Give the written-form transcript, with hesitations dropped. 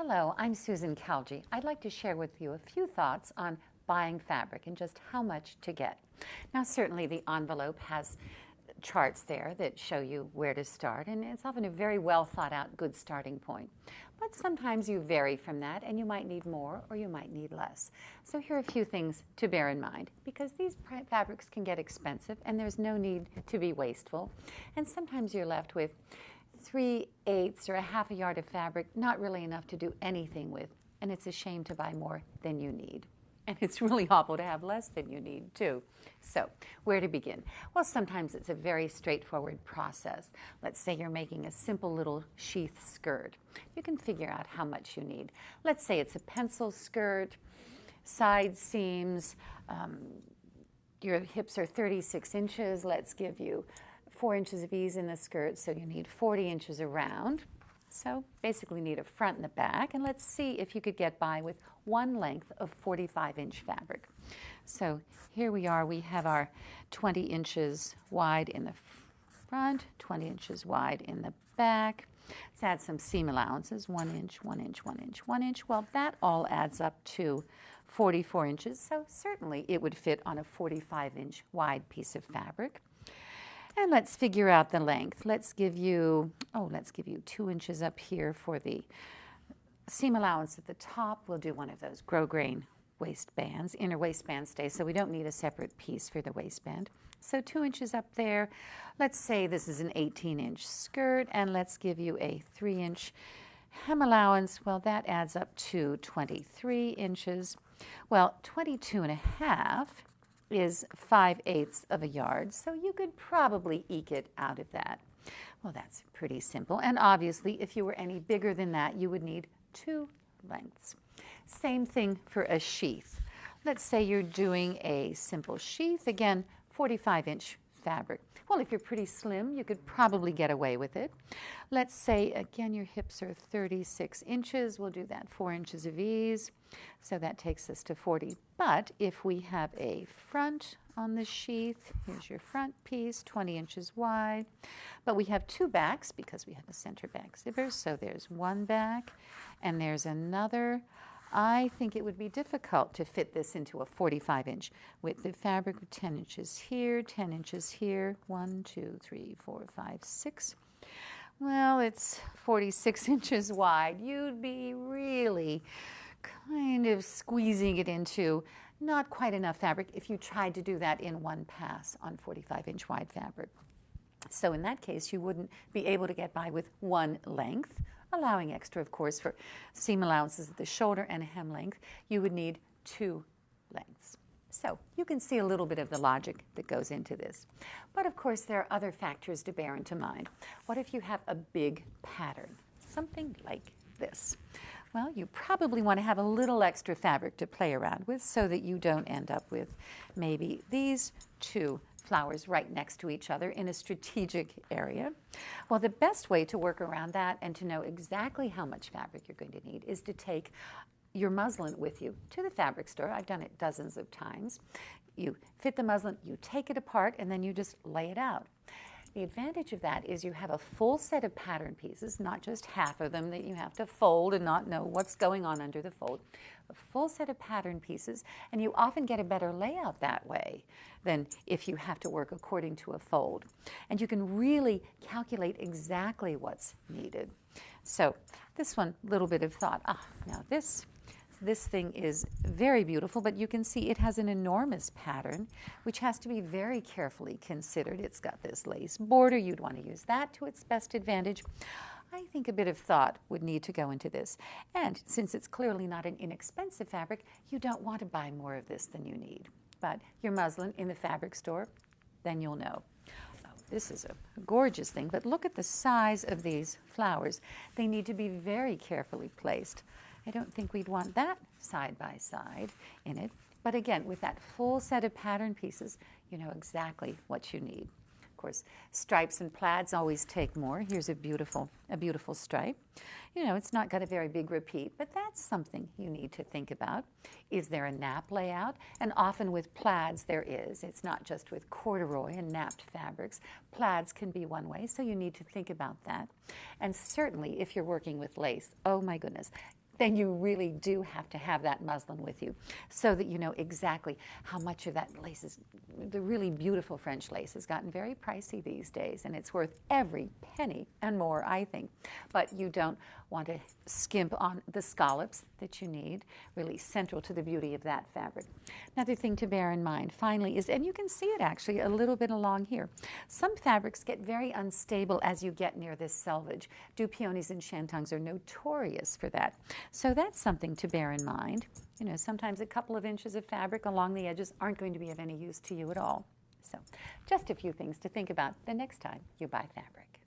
Hello, I'm Susan Khalje. I'd like to share with you a few thoughts on buying fabric and just how much to get. Now, certainly the envelope has charts there that show you where to start, and it's often a very well thought out good starting point. But sometimes you vary from that, and you might need more or you might need less. So here are a few things to bear in mind, because these fabrics can get expensive and there's no need to be wasteful. And sometimes you're left with 3/8 or a half a yard of fabric, not really enough to do anything with, and it's a shame to buy more than you need. And it's really awful to have less than you need, too. So, where to begin? Well, sometimes it's a very straightforward process. Let's say you're making a simple little sheath skirt. You can figure out how much you need. Let's say it's a pencil skirt, side seams, your hips are 36 inches. Let's give you 4 inches of ease in the skirt, so you need 40 inches around. So basically need a front and a back, and let's see if you could get by with one length of 45-inch fabric. So here we are, we have our 20 inches wide in the front, 20 inches wide in the back. Let's add some seam allowances, 1 inch, 1 inch, 1 inch, 1 inch. Well, that all adds up to 44 inches, so certainly it would fit on a 45-inch wide piece of fabric. And let's figure out the length. Let's give you 2 inches up here for the seam allowance at the top. We'll do one of those grosgrain waistbands. Inner waistband stays, so we don't need a separate piece for the waistband. So 2 inches up there. Let's say this is an 18-inch skirt, and let's give you a 3-inch hem allowance. Well, that adds up to 23 inches. Well, 22 and a half is 5/8 of a yard, so you could probably eke it out of that. Well, that's pretty simple, and obviously if you were any bigger than that, you would need 2 lengths. Same thing for a sheath. Let's say you're doing a simple sheath, again, 45-inch fabric. Well, if you're pretty slim, you could probably get away with it. Let's say, again, your hips are 36 inches. We'll do that 4 inches of ease. So that takes us to 40. But if we have a front on the sheath, here's your front piece, 20 inches wide. But we have 2 backs because we have a center back zipper. So there's one back and there's another. I think it would be difficult to fit this into a 45-inch with the fabric of 10 inches here, 10 inches here, 1, 2, 3, 4, 5, 6. Well, it's 46 inches wide. You'd be really kind of squeezing it into not quite enough fabric if you tried to do that in one pass on 45-inch wide fabric. So in that case, you wouldn't be able to get by with one length, allowing extra, of course, for seam allowances at the shoulder and a hem length. You would need 2 lengths. So you can see a little bit of the logic that goes into this. But of course, there are other factors to bear into mind. What if you have a big pattern, something like this? Well, you probably want to have a little extra fabric to play around with so that you don't end up with maybe these 2 flowers right next to each other in a strategic area. Well, the best way to work around that and to know exactly how much fabric you're going to need is to take your muslin with you to the fabric store. I've done it dozens of times. You fit the muslin, you take it apart, and then you just lay it out. The advantage of that is you have a full set of pattern pieces, not just half of them that you have to fold and not know what's going on under the fold. A full set of pattern pieces, and you often get a better layout that way than if you have to work according to a fold. And you can really calculate exactly what's needed. So this one, little bit of thought. Now this thing is very beautiful, but you can see it has an enormous pattern, which has to be very carefully considered. It's got this lace border. You'd want to use that to its best advantage. I think a bit of thought would need to go into this. And since it's clearly not an inexpensive fabric, you don't want to buy more of this than you need. But your muslin in the fabric store, then you'll know. This is a gorgeous thing, but look at the size of these flowers. They need to be very carefully placed. I don't think we'd want that side by side in it. But again, with that full set of pattern pieces, you know exactly what you need. Of course, stripes and plaids always take more. Here's a beautiful stripe. You know, it's not got a very big repeat, but that's something you need to think about. Is there a nap layout? And often with plaids there is. It's not just with corduroy and napped fabrics. Plaids can be one way, so you need to think about that. And certainly if you're working with lace, oh my goodness, then you really do have to have that muslin with you so that you know exactly how much of that lace is. The really beautiful French lace has gotten very pricey these days, and it's worth every penny and more, I think. But you don't want to skimp on the scallops that you need, really central to the beauty of that fabric. Another thing to bear in mind, finally, is, and you can see it actually a little bit along here, some fabrics get very unstable as you get near this selvage. Peonies and shantungs are notorious for that. So that's something to bear in mind. You know, sometimes a couple of inches of fabric along the edges aren't going to be of any use to you at all. So just a few things to think about the next time you buy fabric.